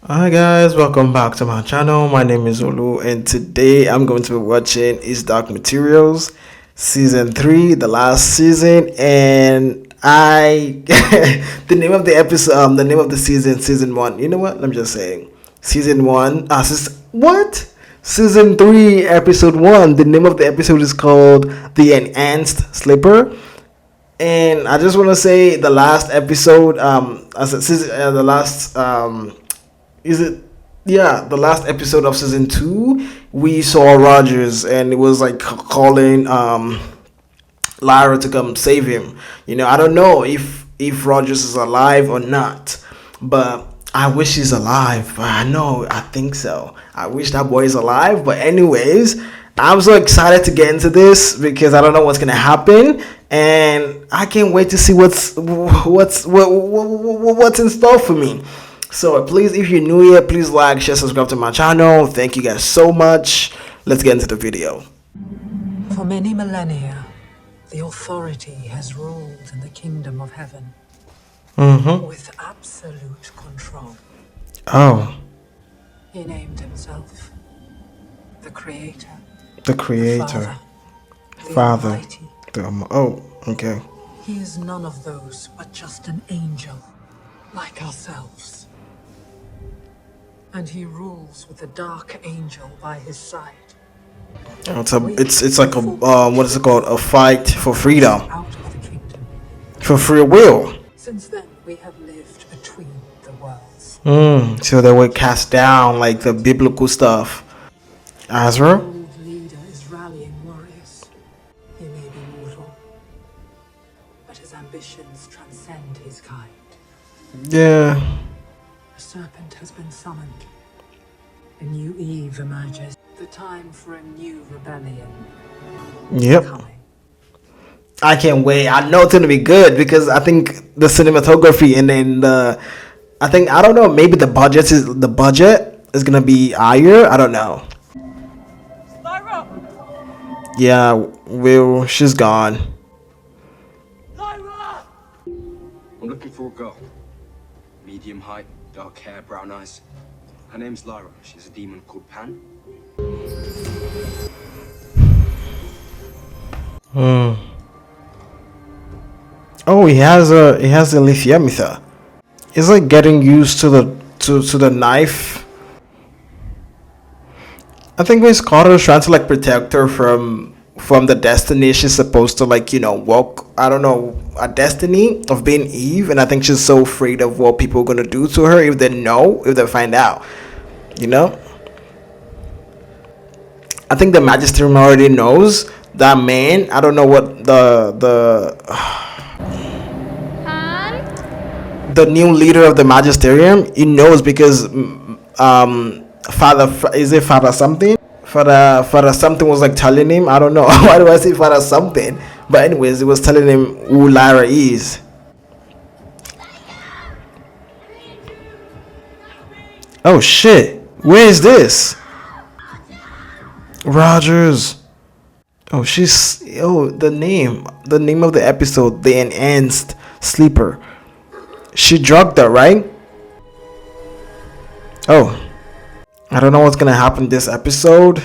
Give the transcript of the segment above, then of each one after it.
Hi guys, welcome back to my channel. My name is Olu and today I'm going to be watching Is Dark Materials season 3, the last season, and I the name of the episode the name of the season 1. You know what? Let me just say season 1 season 3 episode 1. The name of the episode is called The Enhanced Sleeper. And I just want to say the last episode as a season the last is it yeah, the last episode of season 2, we saw Rogers and it was like calling Lyra to come save him. I don't know if Rogers is alive or not, but I wish he's alive. But I think so. I wish that boy is alive. But anyways, I'm so excited to get into this because I don't know what's gonna happen, and I can't wait to see what's in store for me. So please, if you're new here, please like, share, subscribe to my channel. Thank you guys so much. Let's get into the video. For many millennia, the authority has ruled in the kingdom of heaven with absolute control. Oh. He named himself the Creator. The Creator. The Father. Almighty. Okay. He is none of those, but just an angel, like ourselves. And he rules with the dark angel by his side. It's like a what is it called? A fight for freedom, Out of the kingdom. for free will. Since then, we have lived between the worlds. So they were cast down like the biblical stuff. Azra. Old leader is rallying warriors. He may be mortal, but his ambitions transcend his kind. Yeah. A serpent has been summoned. A new Eve emerges. The time for a new rebellion. Yep. Coming. I can't wait. I know it's gonna be good because I think the cinematography and then I don't know, maybe the budget is gonna be higher. I don't know. Lyra! Yeah, Will, she's gone. Lyra! I'm looking for a girl. Medium height, dark hair, brown eyes. Her name's Lyra. She's a demon called Pan. Oh, he has a lithium ether. It's like getting used to the knife. I think Miss Carter is trying to like protect her from the destiny she's supposed to walk. I don't know, a destiny of being Eve, and I think she's so afraid of what people are gonna do to her if they find out. I think the Magisterium already knows that man. I don't know what the new leader of the Magisterium, he knows because Father something? Father something was like telling him. I don't know. Why do I say Father something? But anyways, it was telling him who Lyra is. Oh shit. Where is this? Rogers. Oh, the name of the episode, The Enhanced Sleeper. She drugged her, right? Oh, I don't know what's gonna happen this episode,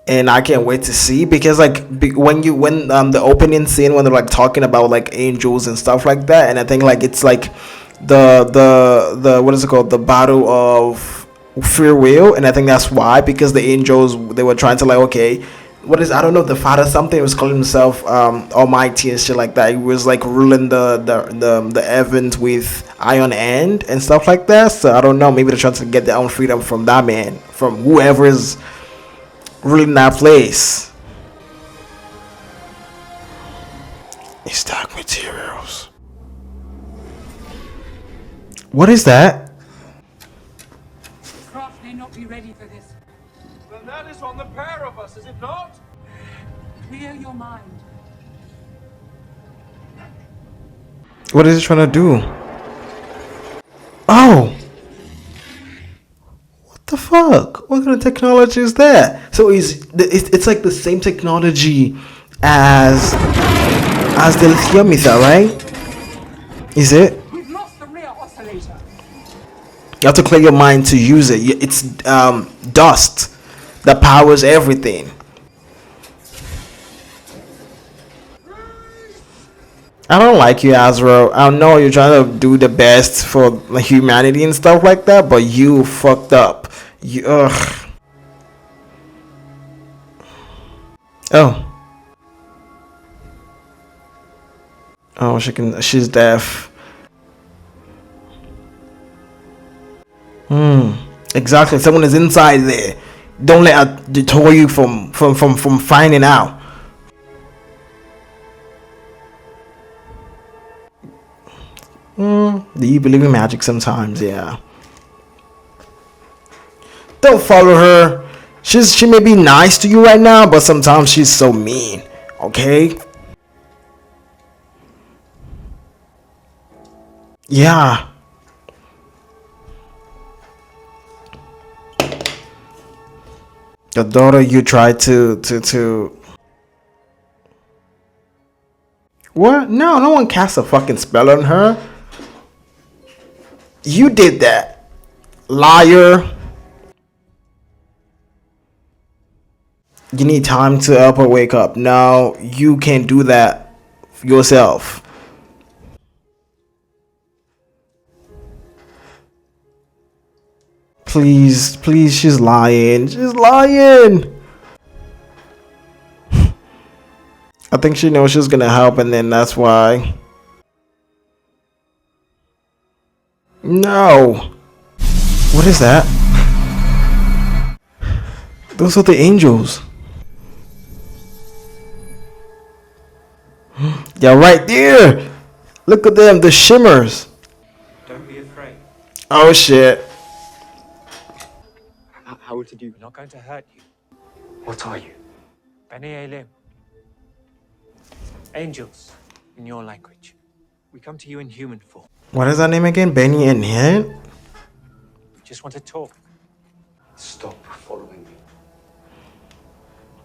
and I can't wait to see because when the opening scene when they're like talking about like angels and stuff like that, and I think like it's like the what is it called, the battle of free will, and I think that's why, because the angels, they were trying to like, okay, I don't know, the Father something was calling himself Almighty and shit like that. He was like ruling the heavens with iron hand and stuff like that. So I don't know, maybe they're trying to get their own freedom from that man, from whoever is ruling that place. It's Dark Materials. What is that? Craft may not be ready for this. Then that is on the pair of us, is it not? Clear your mind. What is it trying to do? Oh! What the fuck? What kind of technology is that? So it's like the same technology as the lithium ether, right? Is it? We've lost the rear oscillator. You have to clear your mind to use it. It's dust that powers everything. I don't like you, Azrael. I know you're trying to do the best for humanity and stuff like that, but you fucked up. You, ugh. Oh. Oh, she's deaf. Exactly. Someone is inside there. Don't let her deter you from finding out. Do you believe in magic sometimes? Yeah. Don't follow her. She may be nice to you right now, but sometimes she's so mean. Okay? Yeah. The daughter you tried to what? No, no one cast a fucking spell on her. You did that. Liar. You need time to help her wake up. No, you can't do that yourself. Please, please, she's lying. She's lying. I think she knows she's gonna help, and then that's why. No. What is that? Those are the angels. Yeah, right there. Look at them, the shimmers. Don't be afraid. Oh shit. How to do? We're not going to hurt you. What are you? Beni Elim. Angels, in your language. We come to you in human form. What is that name again? Benny and Hill? We just want to talk. Stop following me.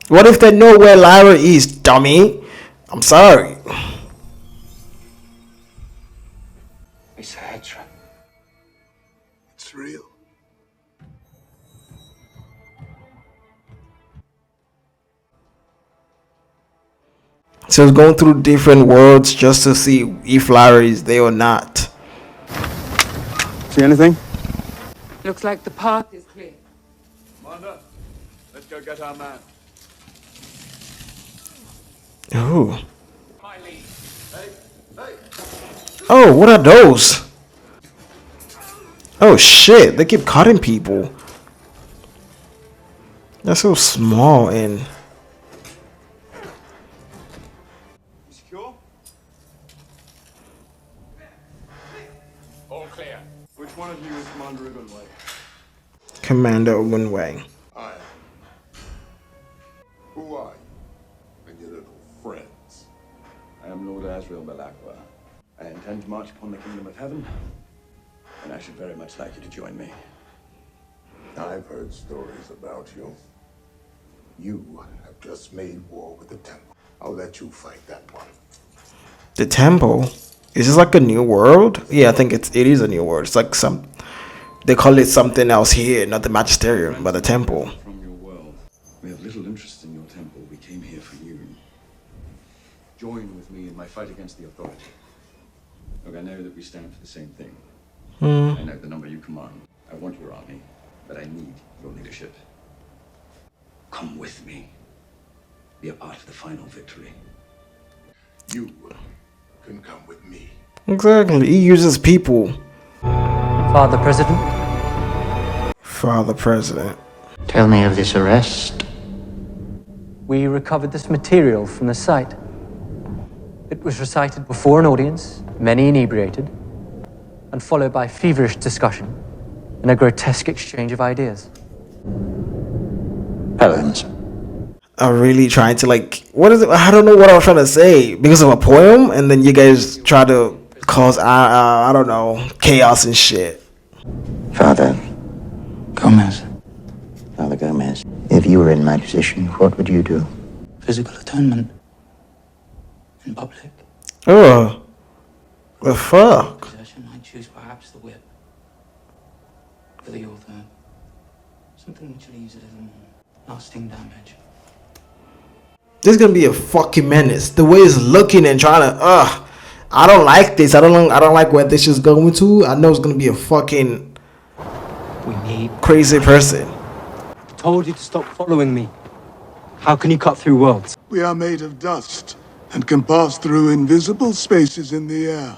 What if they know where Lyra is, dummy? I'm sorry. It's a head trap. It's real. So it's going through different worlds just to see if Lyra is there or not. See anything? Looks like the path is clear. Commander, let's go get our man. Ooh. My lead. Hey, hey. Oh, what are those? Oh shit, they keep cutting people. They're so small and... Secure? All clear. Which one of you is Commander Ugunway? Commander Ogunway. I am. Who are you? And your little friends. I am Lord Asriel Belacqua. I intend to march upon the kingdom of heaven, and I should very much like you to join me. I've heard stories about you. You have just made war with the temple. I'll let you fight that one. The temple? Is this like a new world? Yeah, I think it is a new world. It's like some... They call it something else here, not the magisterium, but the temple. From your world, we have little interest in your temple. We came here for you. Join with me in my fight against the authority. Look, I know that we stand for the same thing. I know the number you command. I want your army, but I need your leadership. Come with me. Be a part of the final victory. You can come with me. Exactly. He uses people. Father President? Father President. Tell me of this arrest. We recovered this material from the site. It was recited before an audience, many inebriated, and followed by feverish discussion and a grotesque exchange of ideas. Poems. Are really trying to like... What is it? I don't know what I was trying to say. Because of a poem? And then you guys try to cause, I don't know, chaos and shit. Father Gomez. Father Gomez, if you were in my position, what would you do? Physical atonement. In public. Ugh. The fuck? Possession, I choose perhaps the whip. For the author, something which leaves a little lasting damage. This is gonna be a fucking menace. The way it's looking and trying to, I don't like this. I don't like where this is going to. I know it's gonna be a fucking crazy person. I told you to stop following me. How can you cut through worlds? We are made of dust and can pass through invisible spaces in the air.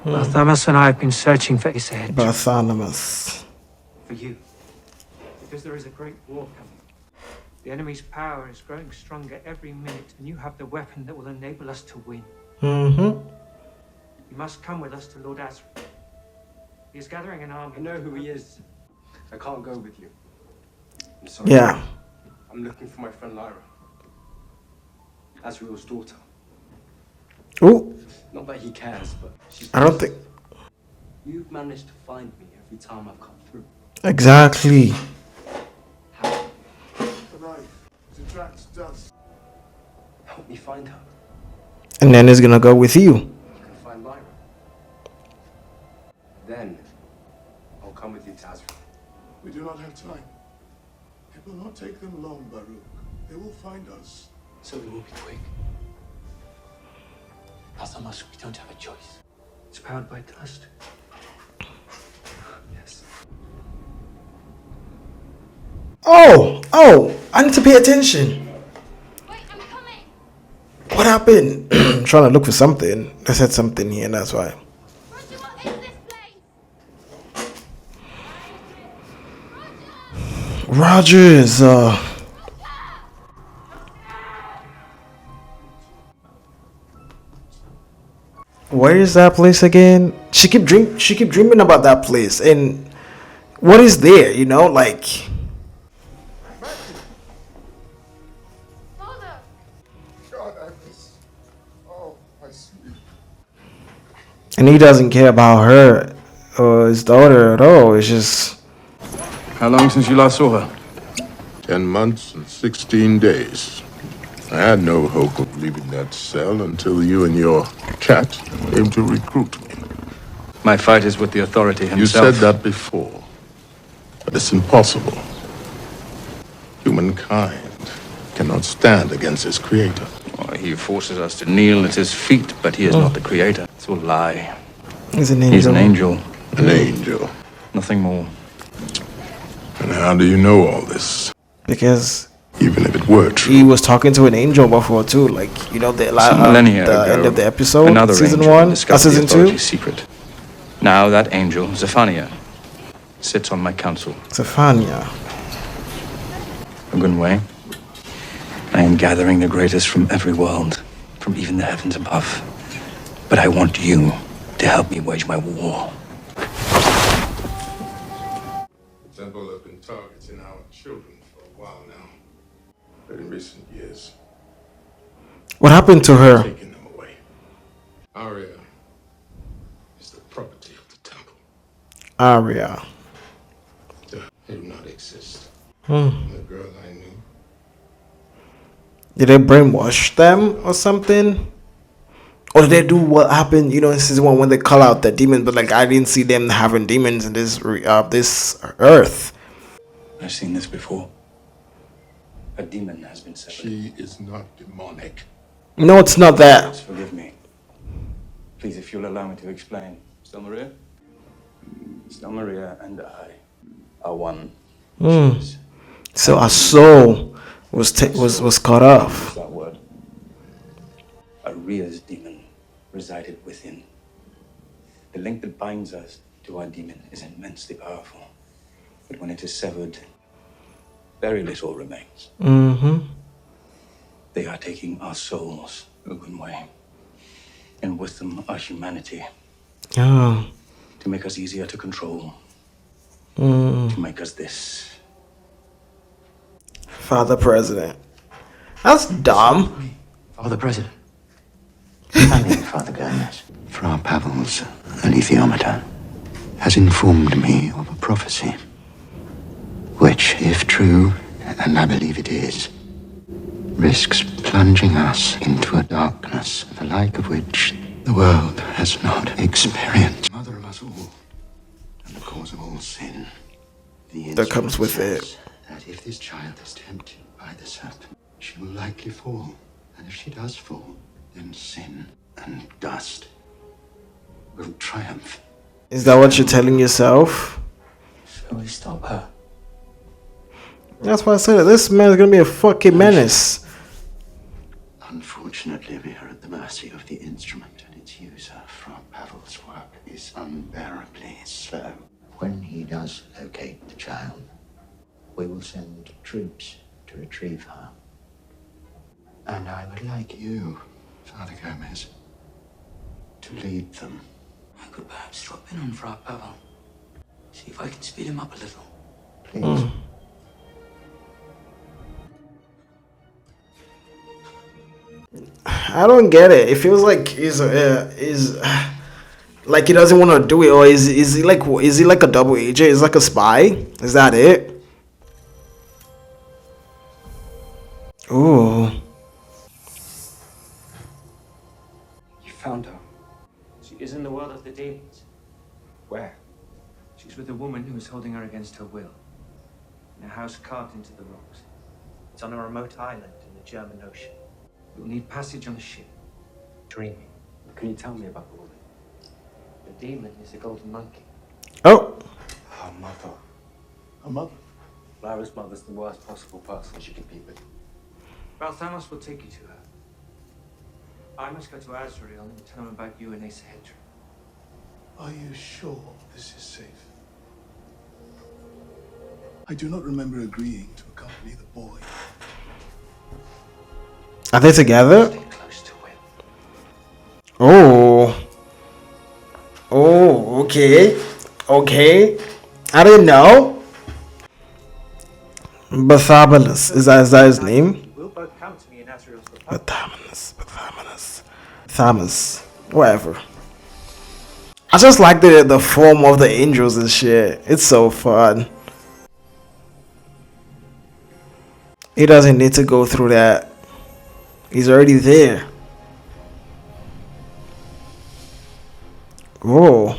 Bartholomew and I have been searching for Aesir. Bartholomew. For you. Because there is a great war coming. The enemy's power is growing stronger every minute, and you have the weapon that will enable us to win. You must come with us to Lord Asriel. He is gathering an army. I know who he is. I can't go with you. I'm sorry. Yeah. I'm looking for my friend Lyra. Asriel's daughter. Ooh. Not that he cares, but she's... I don't think. You've managed to find me every time I've come through. Exactly. How? The knife. It attracts dust. Help me find her. And then it's gonna go with you. You can find Lyra. Then, I'll come with you to Asriel. We do not have time. It will not take them long, Baruch. They will find us. So we will be quick. Bartholomew, we don't have a choice. It's powered by dust. Yes. Oh, I need to pay attention. Wait, I'm coming. What happened? I'm trying to look for something. I said something here, and that's why. Roger, what is this place? Rogers, where is that place again? She keep dreaming about that place, and what is there? You know, like. Father. God, I sweet. And he doesn't care about her or his daughter at all. It's just. How long since you last saw her? 10 months and 16 days. I had no hope of leaving that cell until you and your cat came to recruit me. My fight is with the authority himself. You said that before, but it's impossible. Humankind cannot stand against its creator. Oh, he forces us to kneel at his feet, but he is not the creator. It's all a lie. He's an angel. He's an angel. An angel. Nothing more. And how do you know all this? Because Even if it were true. he was talking to an angel before too, like you know the Some millennia the ago, end of the episode, another season angel 1, discovered season the 2. authority's secret. Now that angel, Zephaniah, sits on my council. Zephaniah. Ogunwe, I am gathering the greatest from every world, from even the heavens above. But I want you to help me wage my war. The temple has been targeting our children for a while now. But in recent years, What happened to her? taking them away. Arya is the property of the temple. Arya. They do not exist. Hmm. The girl I knew, Did they brainwash them or something? Or did they do what happened, you know, in season 1 when they call out the demons? But like, I didn't see them having demons in this earth. I've seen this before. A demon has been severed. she is not demonic. No, it's not that. Please forgive me. Please, if you'll allow me to explain. Still Maria? Still Maria and I are one. She's So our soul was cut off. that word. Aria's demon resided within. The link that binds us to our demon is immensely powerful. But when it is severed, very little remains. They are taking our souls, Ogunwe, and with them our humanity, Oh. to make us easier to control, to make us this. Father President. That's dumb. Father President. Come in, Father Gomez. Fra Pavel's alethiometer has informed me of a prophecy, which, if true, and I believe it is, risks plunging us into a darkness the like of which the world has not experienced. Mother of us all, and the cause cause of all sin. The that comes with instrument it. says that if this child is tempted by the serpent, she will likely fall. And if she does fall, then sin and dust will triumph. Is that what you're telling yourself? Shall we stop her? That's why I said it. This man's gonna be a fucking menace. Unfortunately, we are at the mercy of the instrument, and its user, Fra Pavel's work is unbearably slow. When he does locate the child, we will send troops to retrieve her. And I would like you, Father Gomez, to lead them. I could perhaps drop in on Fra Pavel. See if I can speed him up a little. Please. I don't get it. It feels like like he doesn't want to do it, or is he like a double agent? Is like a spy? Is that it? Ooh. You found her. She is in the world of the demons. Where? She's with a woman who is holding her against her will. In a house carved into the rocks. It's on a remote island in the German Ocean. You'll need passage on a ship. Dreaming. Can you tell me about the woman? The demon is a golden monkey. Oh. Her mother. Her mother? Lyra's mother's the worst possible person she could be with. Balthamos will take you to her. I must go to Azrael and tell him about you and Asa Hedra. Are you sure this is safe? I do not remember agreeing to accompany the boy. Are they together? Stay close to him. Oh. Oh, okay. Okay. I didn't know. Barthabanus. Is that his name? We'll both come to me in Azrael's republic. Thamus. Whatever. I just like the form of the angels and shit. It's so fun. He doesn't need to go through that. He's already there. Whoa.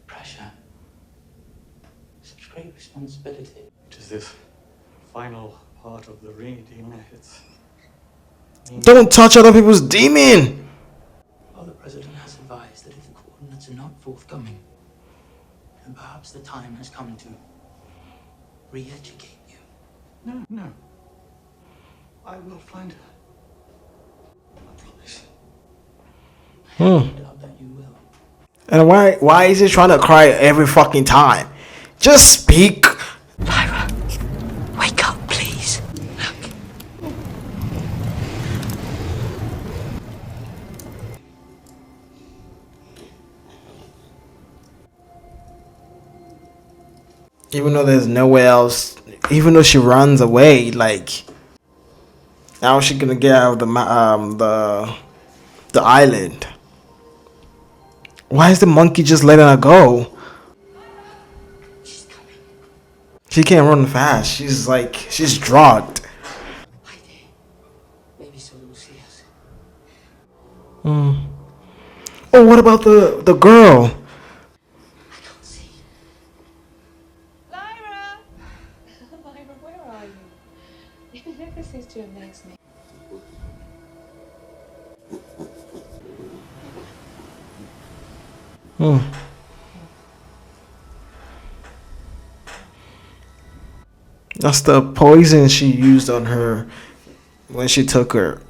Pressure. Such great responsibility. It is this final part of the redeemer. Don't touch other people's demon. Well, the president has advised that if the coordinates are not forthcoming, then perhaps the time has come to re-educate you. No. I will find her. I promise. I have no doubt that you will. And why is he trying to cry every fucking time? Just speak. Lyra, wake up, please. Look. Even though there's nowhere else, even though she runs away, like how is she gonna get out of the island? Why is the monkey just letting her go? She's coming. She can't run fast. She's drugged. Hide here. Maybe someone will see us. Oh, what about the girl? I can't see. Lyra! Lyra, where are you? You never cease to amaze me. That's the poison she used on her when she took her.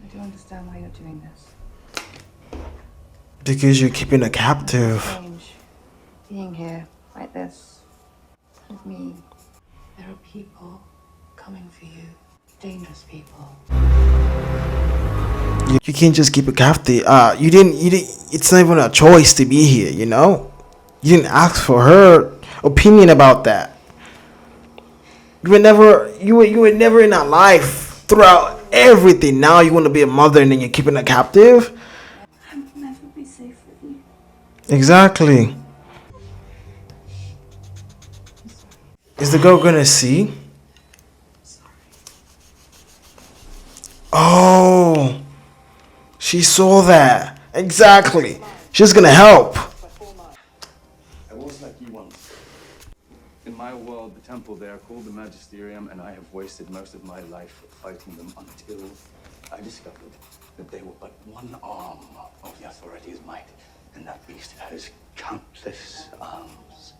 I don't understand why you're doing this. Because you're keeping her captive. Strange. Being here, like this, with me. There are people coming for you. Dangerous people. You can't just keep her captive. You didn't. It's not even a choice to be here. You know. You didn't ask for her opinion about that. You were never in her life throughout everything. Now you want to be a mother and then you're keeping her captive. I will never be safe with you. Exactly. Is the girl gonna see? Oh, she saw that. Exactly. She's gonna help. I was like you once. In my world, the temple there called the Magisterium, and I have wasted most of my life fighting them until I discovered that they were but one arm of the authority's might, and that beast has countless arms.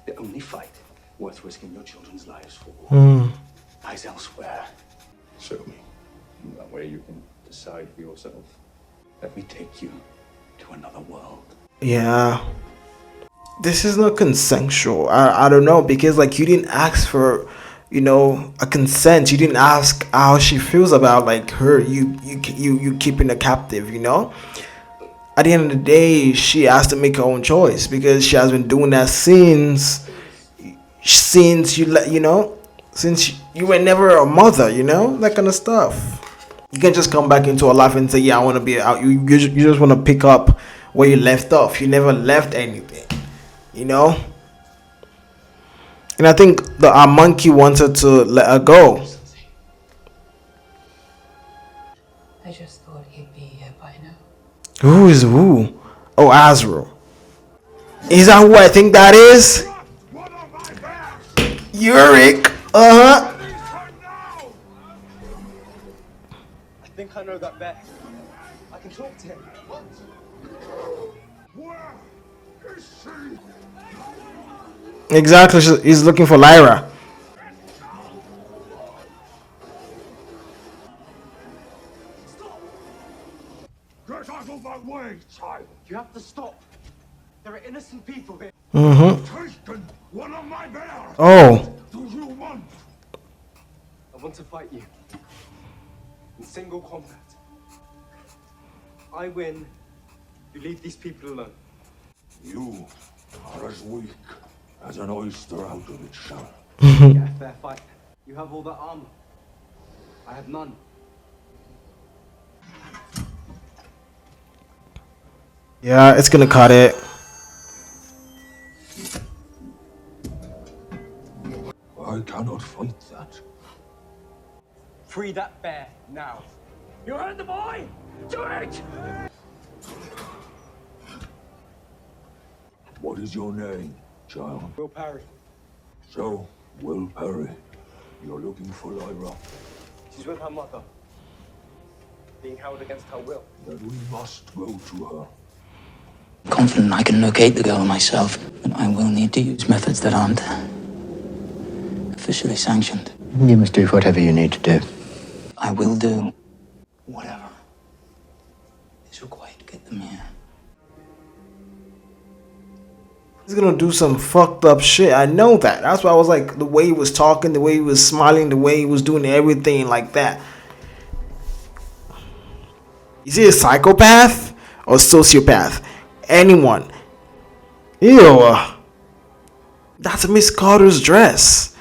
The only fight worth risking your children's lives for lies elsewhere. Show me. That way you can decide for yourself. Let me take you to another world. Yeah. This is not consensual. I don't know, because like you didn't ask for, a consent. You didn't ask how she feels about like her you keeping her captive. At the end of the day, she has to make her own choice, because she has been doing that since you were never a mother. That kind of stuff. You can't just come back into her life and say, yeah, I want to be out. You just want to pick up where you left off. You never left anything. And I think our monkey wanted to let her go. I just thought he'd be here by now. Who is who? Oh, Azrael. Is that who I think that is? Yurik. Uh-huh. I think I know that bear. I can talk to him. What? Where is she? Exactly. He's looking for Lyra. Get out of my way, child. You have to stop. There are innocent people here. Taken one of my bears. Oh. Do you want? I want to fight you. In single combat. I win. You leave these people alone. You are as weak as an oyster out of its shell. Get a fair fight. You have all that armor. I have none. Yeah, it's gonna cut it. I cannot fight that. Free that bear now. You heard the boy? Do it! What is your name, child? Will Parry. So, Will Perry, you're looking for Lyra. She's with her mother. Being held against her will. Then we must go to her. Confident I can locate the girl myself, but I will need to use methods that aren't officially sanctioned. You must do whatever you need to do. I will do whatever is required to get them here. He's gonna do some fucked up shit. I know that. That's why I was like, the way he was talking, the way he was smiling, the way he was doing everything like that. Is he a psychopath or sociopath? Anyone? Ew. That's Miss Carter's dress.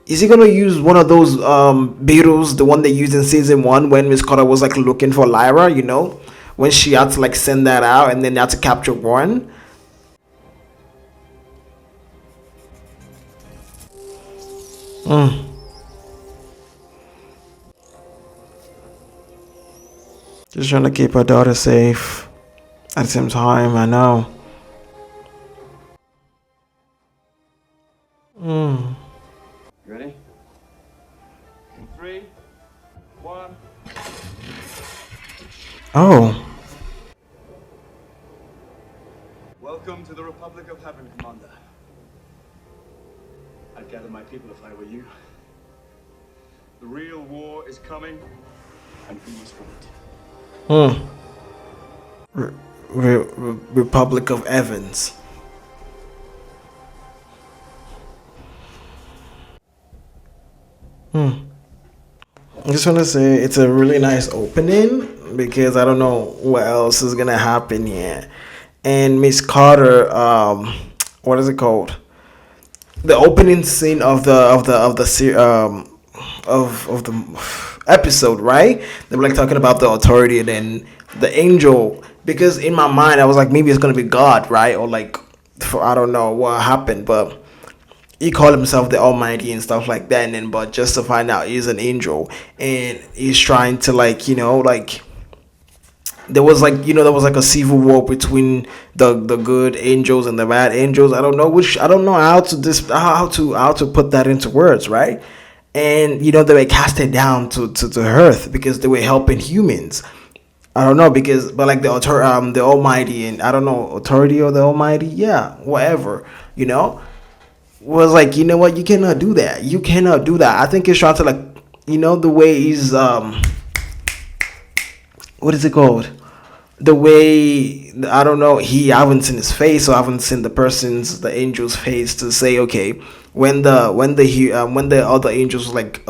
Is he gonna use one of those beetles, the one they used in season 1 when Miss Carter was like looking for Lyra, when she had to like send that out and then they had to capture one? Just trying to keep her daughter safe. At the same time, I know. You ready? 3, 1. Oh. Welcome to the Republic of Heaven, Commander. I'd gather my people if I were you. The real war is coming, and we must win it. Republic of Evans. I just want to say it's a really nice opening, because I don't know what else is gonna happen here. And Miss Carter, what is it called? The opening scene of the episode, right? They were like talking about the authority and then the angel. Because in my mind, I was like, maybe it's gonna be God, right? Or like, I don't know what happened, but he called himself the Almighty and stuff like that. And then, but just to find out, he's an angel and he's trying to like, there was like, there was like a civil war between the good angels and the bad angels. I don't know how to how to put that into words, right? And they were casted down to earth because they were helping humans. I don't know, because but like the Almighty, and I don't know, authority or the Almighty, yeah, whatever, was like, you know what, you cannot do that. You cannot do that. I think it's trying to like, the way he's what is it called? The way, I don't know, I haven't seen his face, or I haven't seen the angel's face to say, okay, when the other angels like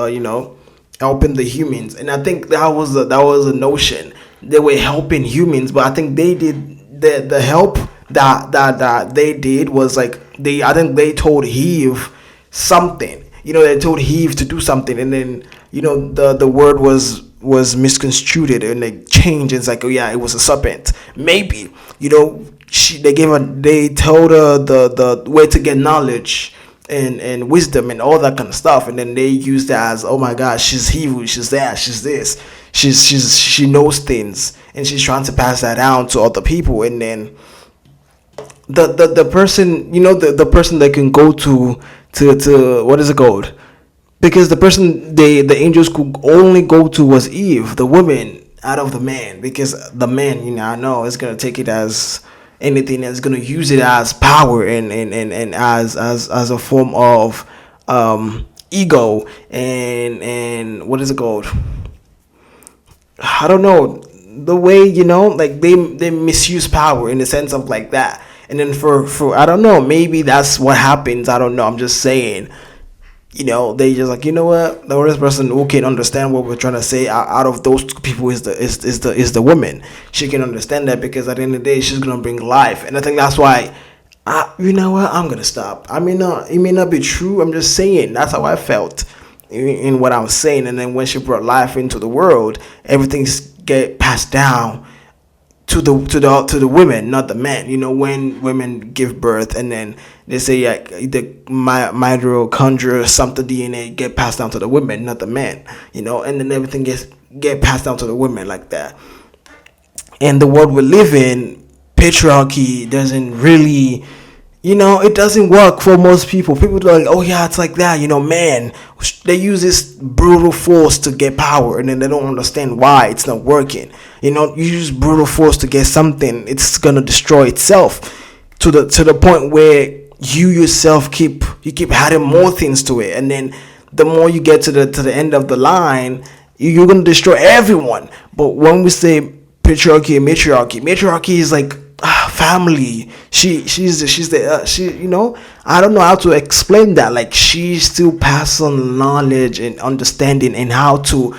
helping the humans. And I think that was a notion. They were helping humans, but I think they did the help that they did was like, I think they told Eve something. They told Eve to do something, and then the word was misconstrued and they changed. It's like, oh yeah, it was a serpent. Maybe they told her the way to get knowledge and wisdom and all that kind of stuff, and then they used that as, oh my gosh, she's evil, she's that, she's this, she knows things, and she's trying to pass that down to other people. And then the person, the person that can go to what is it called, because the person the angels could only go to was Eve, the woman, out of the man, because the man, I know, is gonna take it as anything, is gonna use it as power and as a form of ego and what is it called? I don't know, the way, like they misuse power in the sense of like that. And then for I don't know, maybe that's what happens. I don't know. I'm just saying. They just like, what, the worst person who can understand what we're trying to say out of those two people is the woman. She can understand that, because at the end of the day, she's gonna bring life. And I think that's why, you know what, I'm gonna stop. It may not be true. I'm just saying that's how I felt in what I was saying. And then when she brought life into the world, everything's get passed down to the women, not the men. When women give birth, and then they say like the mitochondria, something DNA get passed down to the women, not the men. And then everything get passed down to the women like that. And the world we live in, patriarchy doesn't really, it doesn't work for most people. People are like, oh yeah, it's like that. Man, they use this brutal force to get power, and then they don't understand why it's not working. You use brutal force to get something, it's gonna destroy itself to the point where you yourself keep adding more things to it, and then the more you get to the end of the line, you're gonna destroy everyone. But when we say patriarchy and matriarchy is like family. She's the I don't know how to explain that. Like, she still pass on knowledge and understanding and how to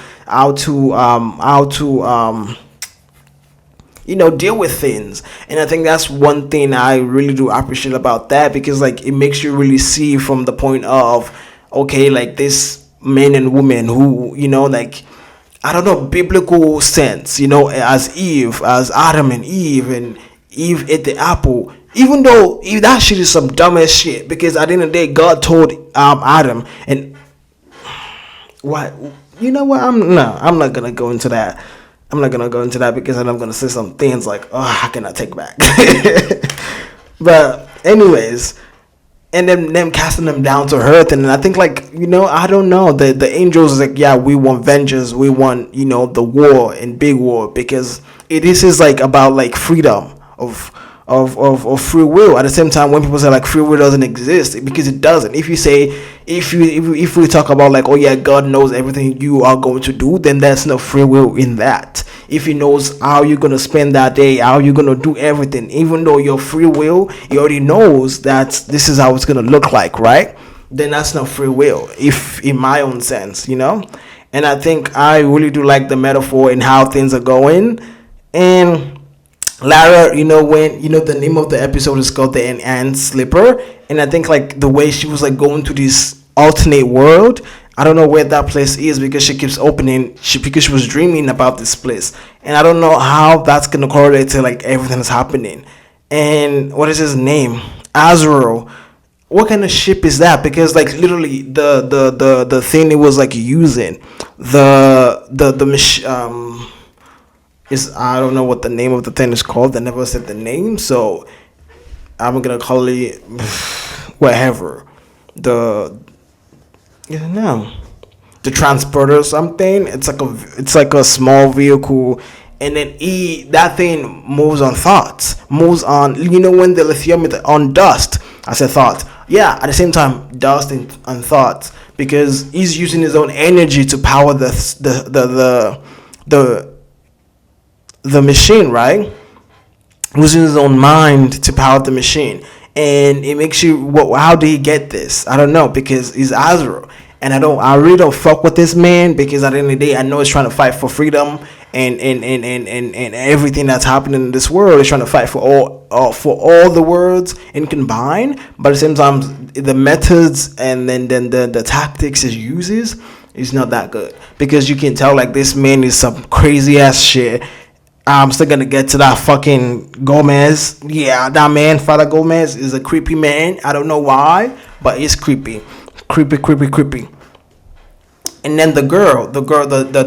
deal with things. And I think that's one thing I really do appreciate about that, because like it makes you really see from the point of, okay, like this men and women who, like, I don't know, biblical sense, as Adam and Eve, and Eve ate the apple. Even though that shit is some dumbass shit, because at the end of the day, God told Adam, and what, what? I'm not gonna go into that. I'm not gonna go into that, because then I'm gonna say some things like, oh, I cannot take back. But anyways, and then them casting them down to earth, and I think like, I don't know, the angels is like, yeah, we want vengeance, we want, the war and big war, because this is like about like freedom of free will. At the same time, when people say like free will doesn't exist, because it doesn't. If you say, if we talk about like, oh yeah, God knows everything you are going to do, then there's no free will in that. If he knows how you're gonna spend that day, how you're gonna do everything, even though your free will, he already knows that this is how it's gonna look like, right? Then that's not free will, if in my own sense, And I think I really do like the metaphor and how things are going. And Lyra, when the name of the episode is called the Enchanted Sleeper, and I think like the way she was like going to this alternate world, I don't know where that place is, because she keeps opening, because she was dreaming about this place, and I don't know how that's gonna correlate to like everything that's happening. And what is his name? Azrael. What kind of ship is that? Because like literally the thing it was like using the Is I don't know what the name of the thing is called. They never said the name, so I'm gonna call it whatever. The yeah, no, the transporter or something. It's like a small vehicle, and then that thing moves on thoughts, moves on. When the lithium is on dust. I said thought. Yeah, at the same time, dust and thoughts, because he's using his own energy to power the machine, right? Using his own mind to power the machine, and it makes you. How did he get this? I don't know, because he's Azrael, and I really don't fuck with this man, because at the end of the day, I know he's trying to fight for freedom and everything that's happening in this world. He's trying to fight for all the worlds and combine, but at the same time, the methods and then the tactics he uses is not that good, because you can tell like this man is some crazy ass shit. I'm still gonna get to that fucking Gomez. Yeah, that man, Father Gomez, is a creepy man. I don't know why, but he's creepy. Creepy. And then the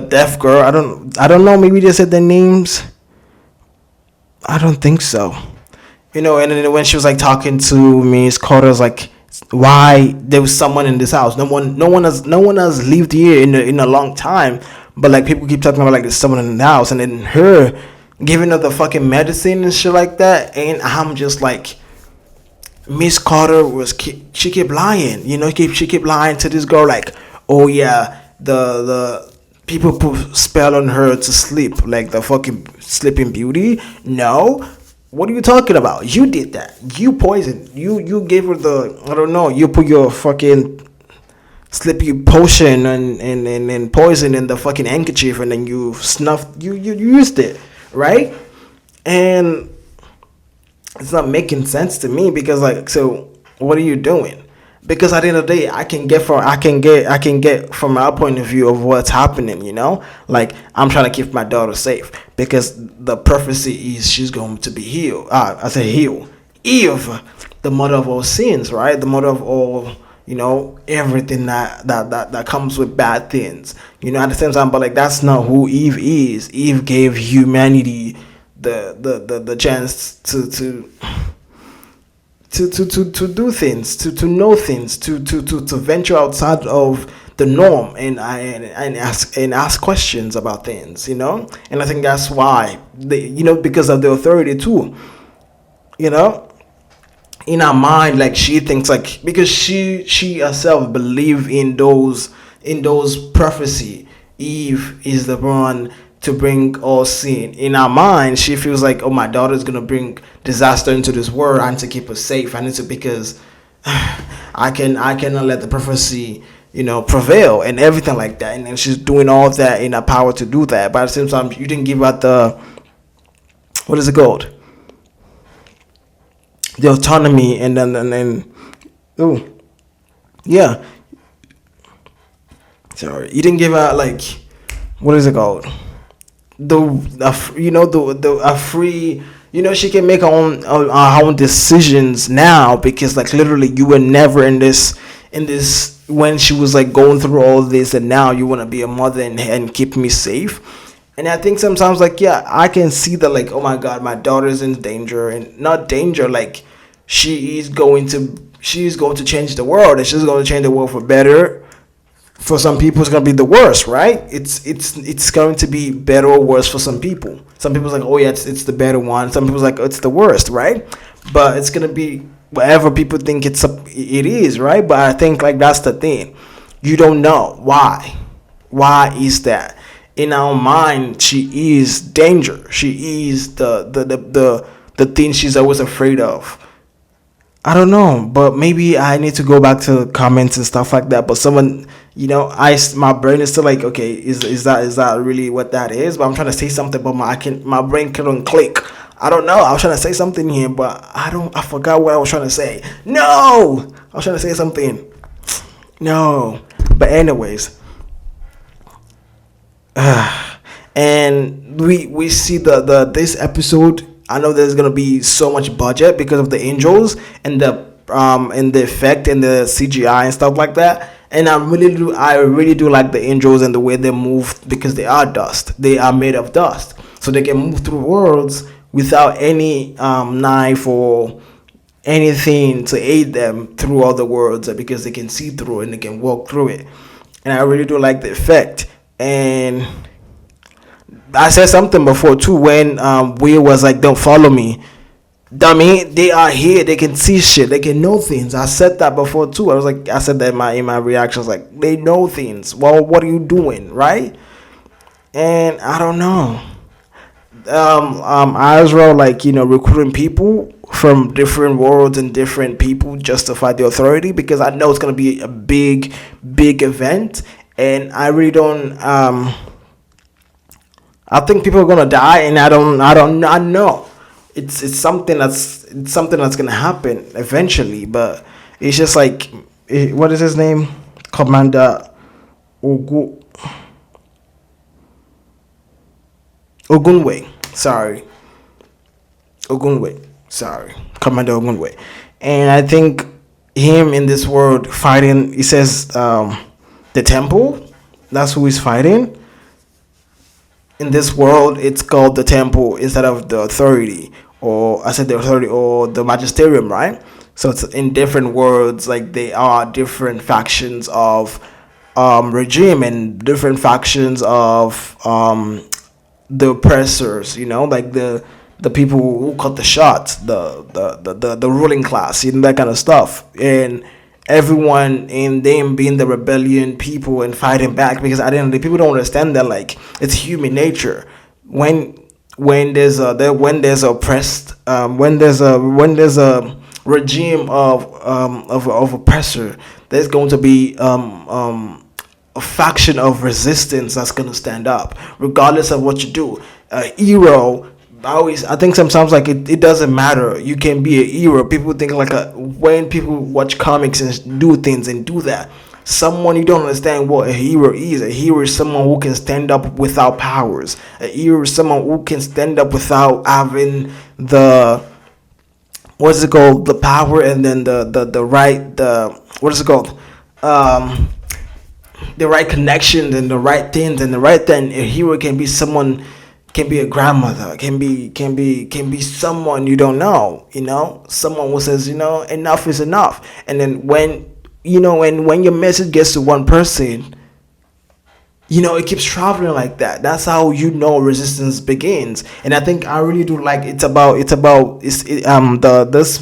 deaf girl. I don't know. Maybe they said their names. I don't think so. And then when she was like talking to Miss Carter, was like, why there was someone in this house? No one has lived here in a long time. But like people keep talking about like there's someone in the house, and then her giving her the fucking medicine and shit like that. And I'm just like, Miss Carter she kept lying. She kept lying to this girl like, oh yeah, the people put spell on her to sleep, like the fucking Sleeping Beauty. No, what are you talking about? You did that. You poisoned. You gave her the, I don't know. You put your fucking slippy potion and poison in the fucking handkerchief, and then you snuffed. You used it, right? And it's not making sense to me, because like, so what are you doing? Because at the end of the day, I can get from my point of view of what's happening. Like I'm trying to keep my daughter safe, because the prophecy is she's going to be healed. I say healed. Eve, the mother of all sins, right? The mother of all, everything that comes with bad things. At the same time, but like that's not who Eve is. Eve gave humanity the chance to do things, to know things, to venture outside of the norm and ask questions about things, and I think that's why because of the authority too, in her mind, like she thinks like, because she herself believe in those prophecy. Eve is the one to bring all sin. In her mind, she feels like, oh, my daughter's gonna bring disaster into this world. I need to keep her safe. I need to, because I cannot let the prophecy prevail and everything like that. And she's doing all of that in her power to do that. But at the same time, you didn't give her the, what is it called, the autonomy, and then oh yeah, sorry, you didn't give her like, what is it called, the free, she can make her own decisions now, because like literally you were never in this when she was like going through all this, and now you want to be a mother and keep me safe. And I think sometimes, like, yeah, I can see that, like, oh my God, my daughter's in danger, and not danger, like, she's going to change the world, and she's going to change the world for better. For some people, it's going to be the worst, right? It's going to be better or worse for some people. Some people's like, oh yeah, it's the better one. Some people's like, oh, it's the worst, right? But it's going to be whatever people think it is, right? But I think, like, that's the thing. You don't know why. Why is that? In our mind, she is danger. She is the thing she's always afraid of. I don't know, but maybe I need to go back to comments and stuff like that. But someone, my brain is still like, okay, is that really what that is? But I'm trying to say something, but my brain couldn't click. I don't know. I was trying to say something here, but I forgot what I was trying to say. No, I was trying to say something. No, but anyways. And we see this episode. I know there's gonna be so much budget because of the angels and the effect and the CGI and stuff like that. And I really do like the angels and the way they move, because they are dust. They are made of dust. so they can move through worlds without any knife or anything to aid them through all the worlds, because they can see through it and they can walk through it. And I really do like the effect. And I said something before too when Will was like, "Don't follow me." I mean, they are here. They can see shit. They can know things. I said that before too. I said that in my reactions. Like, they know things. Well, what are you doing, right? And I don't know. Azrael, like, recruiting people from different worlds and different people just to fight the authority, because I know it's gonna be a big, big event, and I really don't. I think people are gonna die, and I know it's something that's gonna happen eventually, but it's just like, what is his name, Commander Ogunwe. Sorry, Commander Ogunwe. And I think him in this world fighting, he says, the temple, that's who he's fighting. In this world, it's called the temple instead of the authority, or I said the authority or the magisterium, right? So it's in different worlds, like they are different factions of regime and different factions of the oppressors, like the people who cut the shots, the ruling class, that kind of stuff. And everyone in them being the rebellion people and fighting back, because at the end of the day, people don't understand that, like, it's human nature. When there's oppressed, when there's a regime of oppressor, there's going to be a faction of resistance that's going to stand up regardless of what you do. A hero, I think sometimes, like, it doesn't matter. You can be a hero. People think, like, when people watch comics and do things and do that, someone, you don't understand what a hero is. A hero is someone who can stand up without powers. A hero is someone who can stand up without having the, what's it called, the power, and then the right, what is it called, the right connections and the right things and the right thing. A hero can be someone, can be a grandmother, can be someone you don't know, someone who says, enough is enough. And then when your message gets to one person, it keeps traveling like that. That's how resistance begins. And I think I really do like, this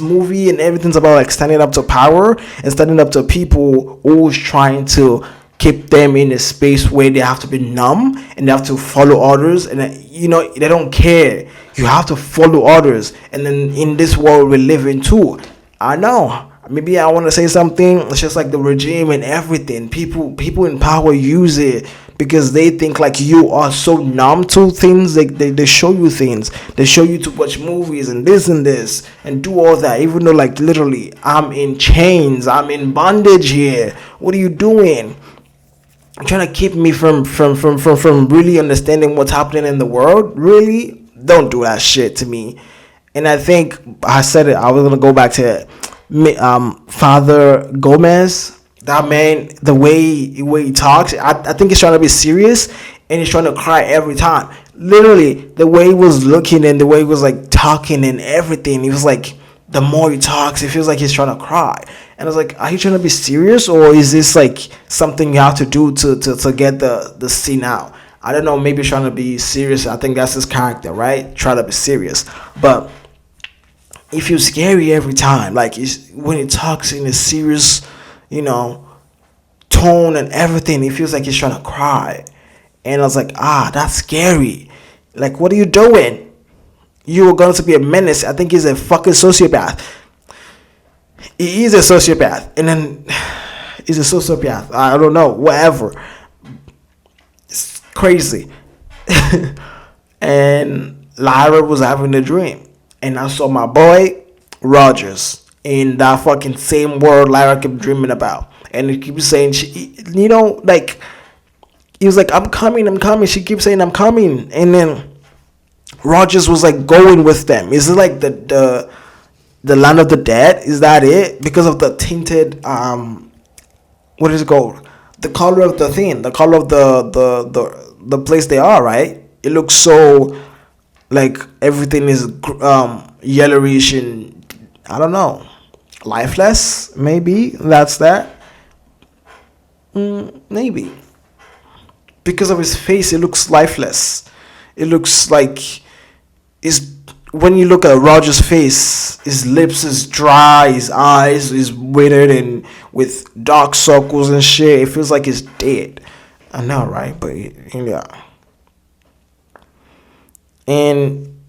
movie and everything's about, like, standing up to power and standing up to people who's trying to keep them in a space where they have to be numb and they have to follow orders, and they don't care. You have to follow orders. And then in this world we live in too, I know maybe I want to say something, it's just like the regime and everything, people in power use it because they think, like, you are so numb to things. They show you things, they show you to watch movies and this and do all that, even though, like, literally, I'm in chains, I'm in bondage here. What are you doing? Trying to keep me from really understanding what's happening in the world. Really, don't do that shit to me. And I think I said it, I was gonna go back to Father Gomez. That man, the way he talks, I think he's trying to be serious and he's trying to cry every time. Literally, the way he was looking and the way he was, like, talking and everything, he was like, the more he talks, it feels like he's trying to cry. And I was like, are you trying to be serious, or is this, like, something you have to do to get the scene out? I don't know, maybe trying to be serious. I think that's his character, right? Try to be serious. But it feels scary every time. Like, when he talks in a serious, tone and everything, it feels like he's trying to cry. And I was like, that's scary. Like, what are you doing? You are going to be a menace. I think he's a fucking sociopath. He is a sociopath. And then he's a sociopath. I don't know. Whatever. It's crazy. And Lyra was having a dream. And I saw my boy, Rogers, in that fucking same world Lyra kept dreaming about. And he keeps saying, like, he was like, I'm coming. She keeps saying, I'm coming. And then Rogers was, like, going with them. Is it like the land of the dead? Is that it? Because of the tinted what is it called? The color of the thing, the color of the place they are, right? It looks so like everything is yellowish and I don't know, lifeless. Maybe that's that. Maybe because of his face, it looks lifeless. It looks like is when you look at Roger's face, his lips is dry, his eyes is withered and with dark circles and shit. It feels like he's dead. I know, right? But yeah. And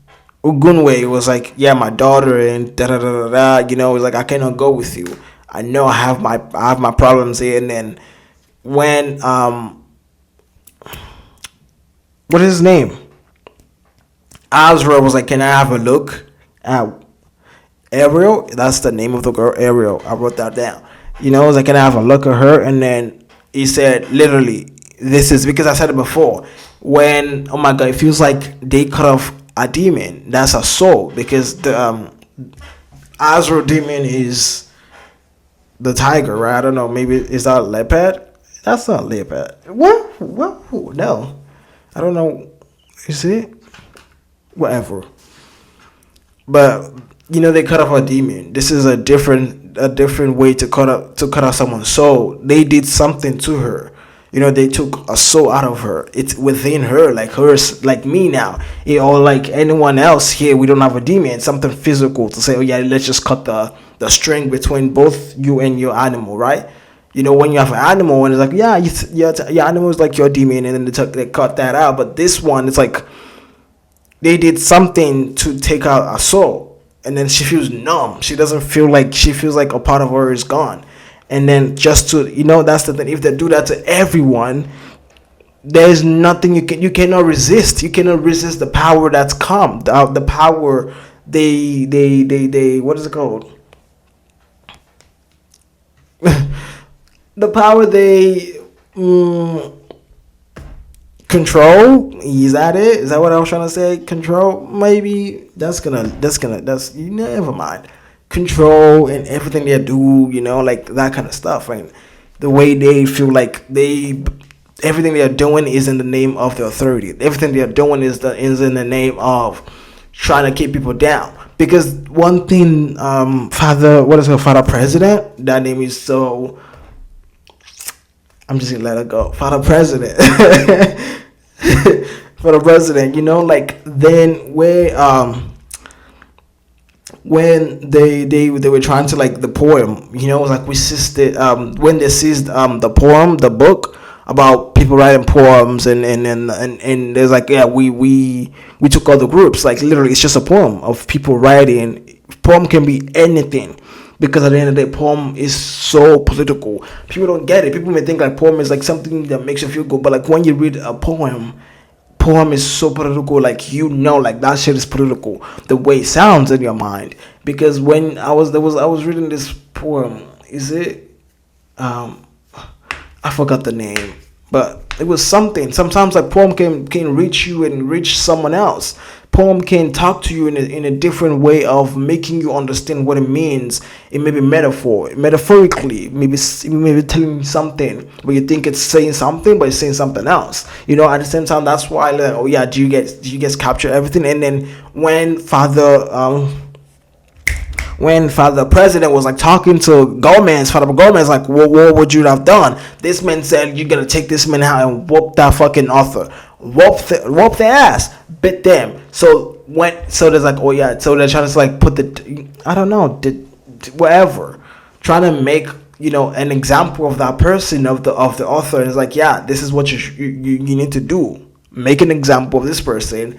Ugunwe was like, yeah, my daughter and da da da da da. You know, he's like, I cannot go with you. I know I have my problems here. And then when what is his name? Azra was like, can I have a look at Ariel? That's the name of the girl, Ariel. I wrote that down. You know, I was like, can I have a look at her? And then he said, literally, this is because I said it before. When, oh my God, it feels like they cut off a demon. That's a soul. Because the Azra demon is the tiger, right? I don't know. Maybe, is that a leopard? That's not a leopard. What? No. I don't know. Is it? Whatever. But you know, they cut off a demon. This is a different way to cut off someone's soul. They did something to her. You know, they took a soul out of her. It's within her, like hers, like me now, or like anyone else here. We don't have a demon. Something physical to say, oh yeah, let's just cut the string between both you and your animal, right? You know, when you have an animal and it's like, yeah, your animal is like your demon, and then they cut that out. But this one, it's like they did something to take out a soul, and then she feels numb. She doesn't feel like, she feels like a part of her is gone. And then just to, you know, that's the thing. If they do that to everyone, there's nothing you cannot resist. You cannot resist the power that's come. The power they what is it called? The power they control. Is that it? Is that what I was trying to say? Control. Maybe that's you know, never mind. Control and everything they do, you know, like that kind of stuff. And the way they feel like everything they are doing is in the name of the authority. Everything they are doing is in the name of trying to keep people down. Because one thing, Father President? That name is so. I'm just gonna let it go. Father President. For the president, you know, like then when they were trying to, like, the poem, you know, it was like we seized it, when they seized the poem, the book about people writing poems, and there's like, yeah, we took all the groups, like literally it's just a poem of people writing. Poem can be anything, because at the end of the day, poem is so political. People don't get it. People may think like poem is like something that makes you feel good, but like when you read a poem is so political, like, you know, like that shit is political the way it sounds in your mind. Because when I was reading this poem, is it I forgot the name, but it was something. Sometimes like poem can reach you and reach someone else. Poem can talk to you in a different way of making you understand what it means. It may be metaphorically, maybe telling you something, but you think it's saying something, but it's saying something else. You know, at the same time, that's why, like, oh yeah, do you guys capture everything? And then when Father President was like talking to Gomez, Father Gomez, like, what would you have done? This man said, you're gonna take this man out and whoop that fucking author, whoop their ass, bit them. So there's like, oh yeah, so they're trying to like put I don't know, whatever, trying to make, you know, an example of that person, of the author. And it's like, yeah, this is what you need to do, make an example of this person.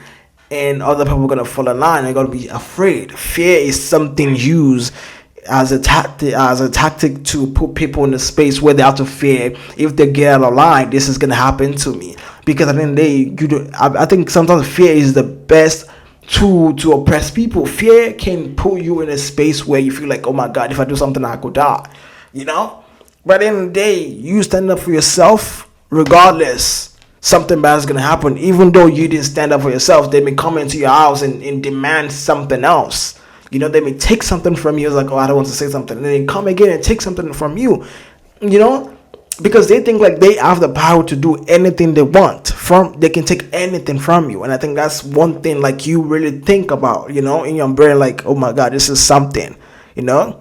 And other people are gonna fall in line. They're gonna be afraid. Fear is something used as a tactic to put people in a space where they have to fear. If they get out of line, this is gonna happen to me. Because at the end of the day, I think sometimes fear is the best tool to oppress people. Fear can put you in a space where you feel like, oh my God, if I do something, I could die. You know. But at the end of the day, you stand up for yourself, regardless. Something bad is going to happen. Even though you didn't stand up for yourself, they may come into your house and demand something else. You know, they may take something from you. It's like, oh, I don't want to say something. And then they come again and take something from you. You know, because they think like they have the power to do anything they want from, they can take anything from you. And I think that's one thing like you really think about, you know, in your brain, like, oh my god, this is something, you know.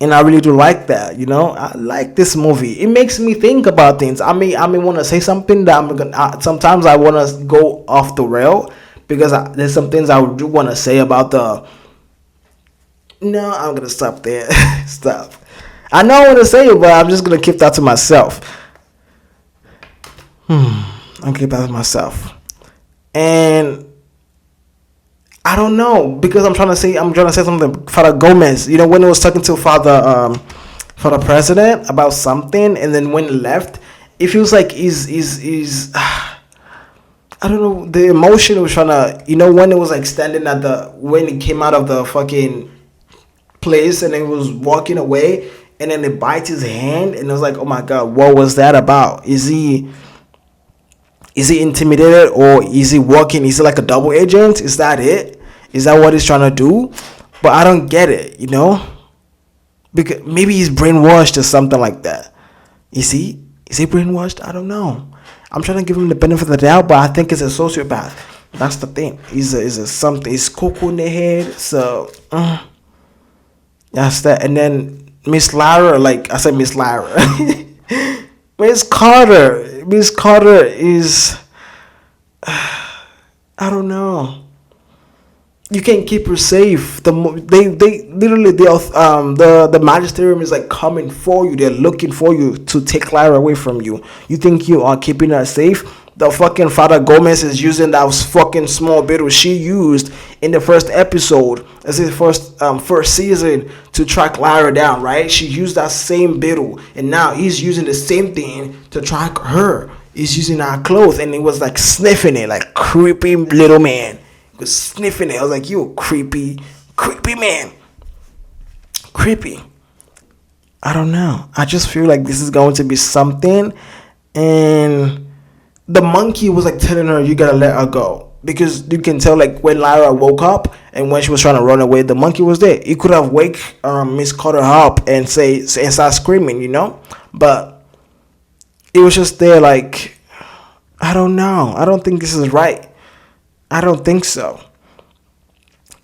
And I really do like that, you know. I like this movie. It makes me think about things. I may want to say something that I'm gonna. Sometimes I want to go off the rail because there's some things I do want to say about the. No, I'm gonna stop there. Stop. I know I want to say it, but I'm just gonna keep that to myself. I'll keep that to myself. And I don't know, because I'm trying to say something. Father Gomez, you know, when he was talking to Father President about something, and then when he left, it feels like he's I don't know, the emotion was trying to, you know, when it was like standing at the, when he came out of the fucking place and he was walking away, and then it bites his hand, and it was like, oh my god, what was that about? Is he intimidated, or is he working? Is he like a double agent? Is that it? Is that what he's trying to do? But I don't get it, you know? Because maybe he's brainwashed or something like that. Is he brainwashed? I don't know. I'm trying to give him the benefit of the doubt, but I think it's a sociopath. That's the thing. He's a something. He's cocoa in the head. So that's that. And then Miss Lyra, like I said, Miss Lyra. Miss Carter. Miss Carter is, I don't know. You can't keep her safe. They literally, the magisterium is like coming for you. They're looking for you to take Lyra away from you. You think you are keeping her safe? The fucking Father Gomez is using that fucking small bit she used in the first episode, as his first season, to track Lyra down, right? She used that same bit, and now he's using the same thing to track her. He's using our clothes, and he was like sniffing it, like creepy little man. He was sniffing it. I was like, you creepy man. Creepy. I don't know. I just feel like this is going to be something, and the monkey was like telling her, you gotta let her go, because you can tell like when Lyra woke up and when she was trying to run away, the monkey was there. He could have wake Miss Carter up and start screaming, you know, but it was just there. Like, I don't know. I don't think this is right. I don't think so.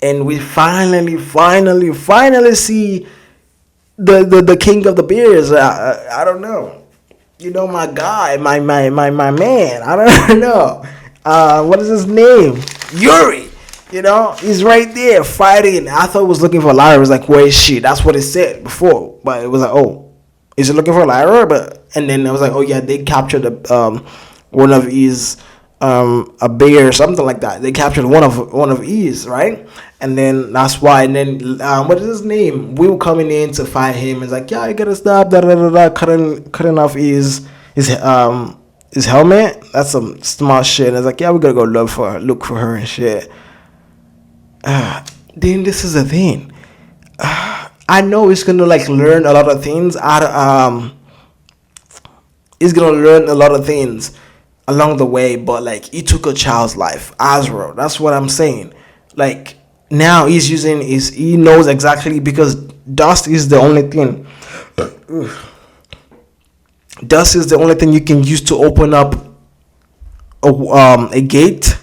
And we finally see the king of the beers. I don't know. You know, my guy, my man. I don't know. What is his name? Yuri. You know, he's right there fighting. I thought he was looking for Lyra. I was like, where is she? That's what it said before. But it was like, oh, is he looking for Lyra? And then I was like, oh yeah, they captured one of his a bear or something like that. They captured one of his, right? And then that's why. And then what is his name? Will coming in to fight him. It's like, yeah, you gotta stop. Cutting off his helmet. That's some smart shit. And it's like, yeah, we gotta go look for her and shit. Then this is the thing. I know he's gonna like learn a lot of things. He's gonna learn a lot of things along the way, but like he took a child's life, Azrael. That's what I'm saying. Like now he knows exactly, because dust is the only thing. Dust is the only thing you can use to open up a gate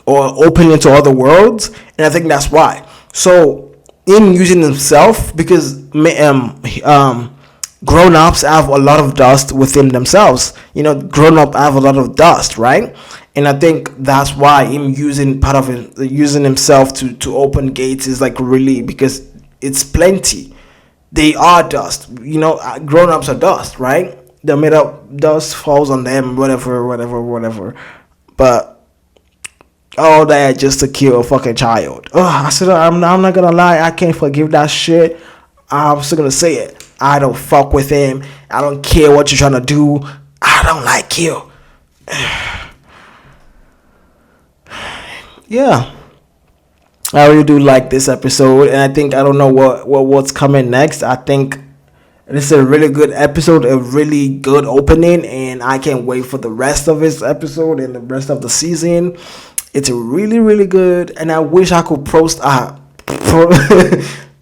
or open into other worlds, and I think that's why. So him using himself, because grown-ups have a lot of dust within themselves. You know, grown-up have a lot of dust, right? And I think that's why him using himself to open gates is like really, because it's plenty. They are dust. You know, grown-ups are dust, right? They're made up, dust falls on them, whatever. But all that just to kill a fucking child. I said, I'm not gonna lie, I can't forgive that shit. I'm still gonna say it. I don't fuck with him. I don't care what you're trying to do. I don't like you. Yeah. I really do like this episode, and I think I don't know what's coming next. I think this is a really good episode, a really good opening, and I can't wait for the rest of this episode and the rest of the season. It's really, really good, and I wish I could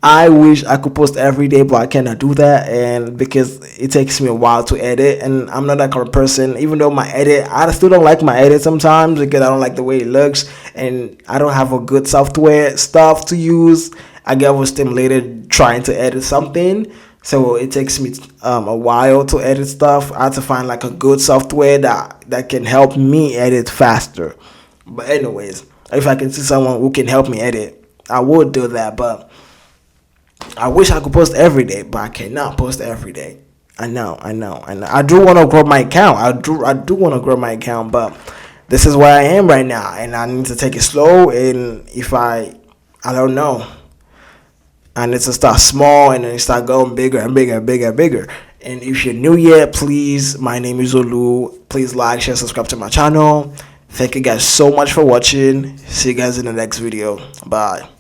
I wish I could post every day, but I cannot do that, and because it takes me a while to edit, and I'm not that kind of person. Even though my edit, I still don't like my edit sometimes because I don't like the way it looks, and I don't have a good software stuff to use. I get overstimulated trying to edit something, so it takes me a while to edit stuff. I have to find like a good software that can help me edit faster. But anyways, if I can see someone who can help me edit, I would do that. But I wish I could post every day, but I cannot post every day. I know. I do want to grow my account. I do want to grow my account, but this is where I am right now, and I need to take it slow. And if I don't know, I need to start small and then start going bigger and bigger and bigger and bigger. And if you're new yet, please, my name is Olu. Please like, share, subscribe to my channel. Thank you guys so much for watching. See you guys in the next video. Bye.